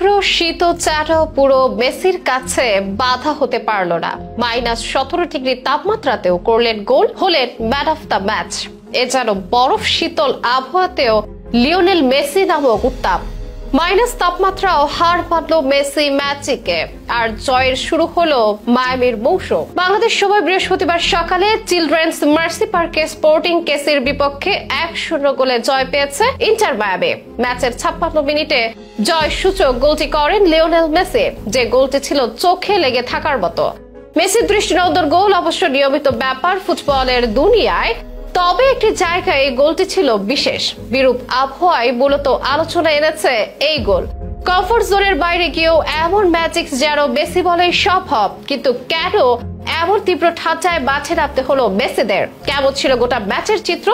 তীব্র শীত চার পুরো মেসির কাছে বাধা হতে পারল না। -17 ডিগ্রি তাপমাত্রাতেও করলেন গোল, হলেন ম্যান অফ দ্য ম্যাচ। এ যেন বরফ শীতল আবহাওয়াতেও লিওনেল মেসি নামক উত্তাপ। মাইনাস তাপমাত্রাও হার মানল মেসি ম্যাজিকে, আর জয়ের শুরু হলো মায়ামির মৌসুম। বাংলাদেশ সময় বৃহস্পতিবার সকালে চিলড্রেন্স মার্সি পার্কে স্পোর্টিং কেসির বিপক্ষে 1-0 গোলে জয় পেয়েছে ইন্টার মায়ামি। ম্যাচের 56 মিনিটে জয় সূচক গোলটি করেন লিওনেল মেসি, যে গোলটি ছিল চোখে লেগে থাকার মতো। মেসির দৃষ্টিনন্দন গোল অবশ্য নিয়মিত ব্যাপার ফুটবলের দুনিয়ায়, তবে একটি জায়গায় এই গোলটি ছিল বিশেষ। বিরূপ আবহাওয়ায় মূলত আলোচনা এনেছে এই গোল। কমফোর্ট জোনের বাইরে গিয়েও এমন ম্যাজিক যেন মেসি বলেই সম্ভব, কিন্তু কেন এমন তীব্র ঠান্ডায় মাঠে নামতে হলো মেসিদের? কেমন ছিল গোটা ম্যাচের চিত্র?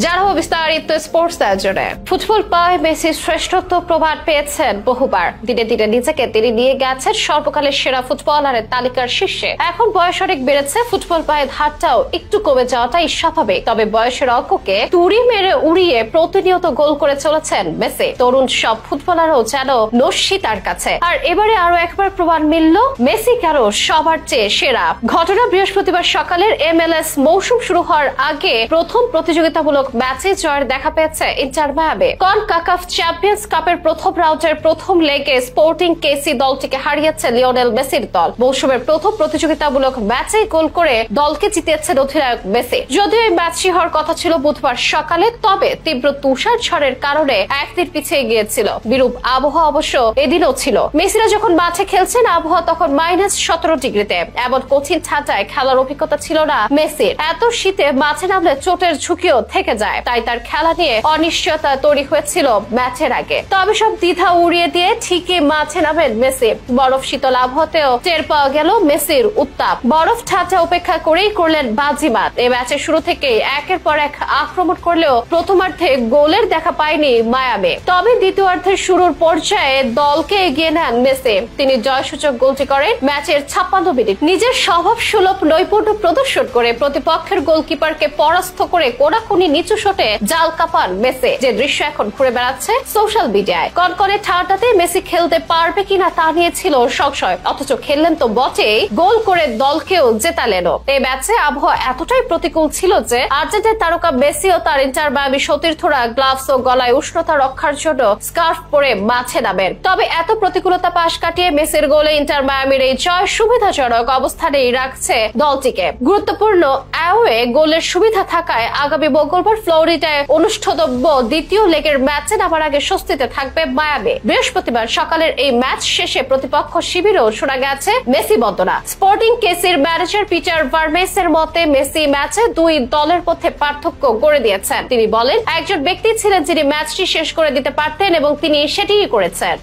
জানাবো বিস্তারিত স্পোর্টস আয়োজনে। ফুটবল পায় মেসি শ্রেষ্ঠত্ব প্রমাণ পেয়েছেন বহুবার। দিনে দিনে নিজেকে তিনি নিয়ে গেছেন সর্বকালের সেরা ফুটবলারের তালিকার শীর্ষে। এখন বয়স অনেক বেড়েছে, ফুটবল পায়ের ধারটাও একটু কমে যাওয়াটাই স্বাভাবিক। তবে বয়সের অঙ্ককে তুড়ি মেরে উড়িয়ে প্রতিনিয়ত গোল করে চলেছেন মেসি। তরুণ সব ফুটবলারও যেন নস্যি তার কাছে। আর এবারে আরো একবার প্রমাণ মিলল মেসি কেন সবার চেয়ে সেরা। ঘটনা বৃহস্পতিবার সকালের MLS মৌসুম শুরু হওয়ার আগে প্রথম প্রতিযোগিতামূলক ম্যাচে জয়ের দেখা পেয়েছে ইন্টার মায়ামি। কনকাকাফ চ্যাম্পিয়ন্স কাপের প্রথম রাউন্ডের প্রথম লেগে স্পোর্টিং কেসি দলটিকে হারিয়েছে লিওনেল মেসির দল। মৌসুমের প্রথম প্রতিযোগিতামূলক ম্যাচে গোল করে দলকে জিতিয়েছেন অধিনায়ক মেসি। যদিও এই ম্যাচটি হওয়ার কথা ছিল বুধবার সকালে, তবে তীব্র তুষার ঝড়ের কারণে একদিন পিছিয়ে গিয়েছিল। বিরূপ আবহাওয়া অবশ্য এদিনও ছিল। মেসিরা যখন মাঠে খেলছেন আবহাওয়া তখন -17 ডিগ্রিতে। এমন কঠিন ঠান্ডায় খেলার অভিজ্ঞতা ছিল না মেসির। এত শীতে মাঠে নামলে চোটের ঝুঁকিও থেকে যায়, তাই তার খেলা নিয়ে অনিশ্চয়তা তৈরি হয়েছিল ম্যাচের আগে। তবে সব দ্বিধা উড়িয়ে দিয়ে ঠিকই মাঠে নামেন মেসি। বরফ শীতল আবহাওয়াতেও টের পাওয়া গেল মেসির উত্তাপ। বরফ ঠান্ডা উপেক্ষা করেই করলেন বাজিমাত। এই ম্যাচের শুরু থেকেই একের পর এক আক্রমণ করলেও প্রথমার্ধে গোলের দেখা পায়নি মায়ামি। তবে দ্বিতীয়ার্ধের শুরুর পর্যায়ে দলকে এগিয়ে নেন মেসি। তিনি জয়সূচক গোলটি করেন ম্যাচের 56 মিনিট। নিজের স্বভাব সুলভ নৈপুণ্য প্রদর্শন করে প্রতিপক্ষের গোলকিপারকে পরাস্ত করে কোনাকুনি নিচু শটে জাল কাপান মেসি, যে দৃশ্য এখন ঘুরে বেড়াচ্ছে সোশ্যাল মিডিয়ায়। কনকনে ঠান্ডাতে মেসি খেলতে পারবে কিনা তা নিয়ে ছিল সংশয়, অথচ খেললেন তো বটেই, গোল করে দলকেও জেতালেন। এই ম্যাচে আবহাওয়া এতটাই প্রতিকূল ছিল যে আর্জেন্টিনার তারকা মেসি ও তার ইন্টার মায়ামি সতীর্থরা গ্লাভস ও গলায় উষ্ণতা রক্ষার জন্য স্কার্ফ পরে মাঠে নামেন। তবে এত প্রতিকূলতা পাশ কাটিয়ে মেসির গোলে ইন্টার মায়ামির এই জয় সুবিধাজনক অবস্থানেই রাখছে দলটিকে। গুরুত্বপূর্ণ অ্যাওয়ে গোলের সুবিধা থাকায় আগামী মঙ্গলবার ফ্লোরিডায় অনুষ্ঠিতব্য দ্বিতীয় লেগের ম্যাচে নামার আগে স্বস্তিতে থাকবে মায়ামি। বৃহস্পতিবার সকালের এই ম্যাচ শেষে প্রতিপক্ষ শিবিরেও শোনা গেছে মেসি বন্দনা। স্পোর্টিং কেসির ম্যানেজার পিটার ভার্মেসের মতে মেসি ম্যাচে দুই দলের মধ্যে পার্থক্য করে দিয়েছেন। তিনি বলেন, একজন ব্যক্তি ছিলেন যিনি ম্যাচটি শেষ করে দিতে পারতেন এবং তিনি সেটিই করেছেন।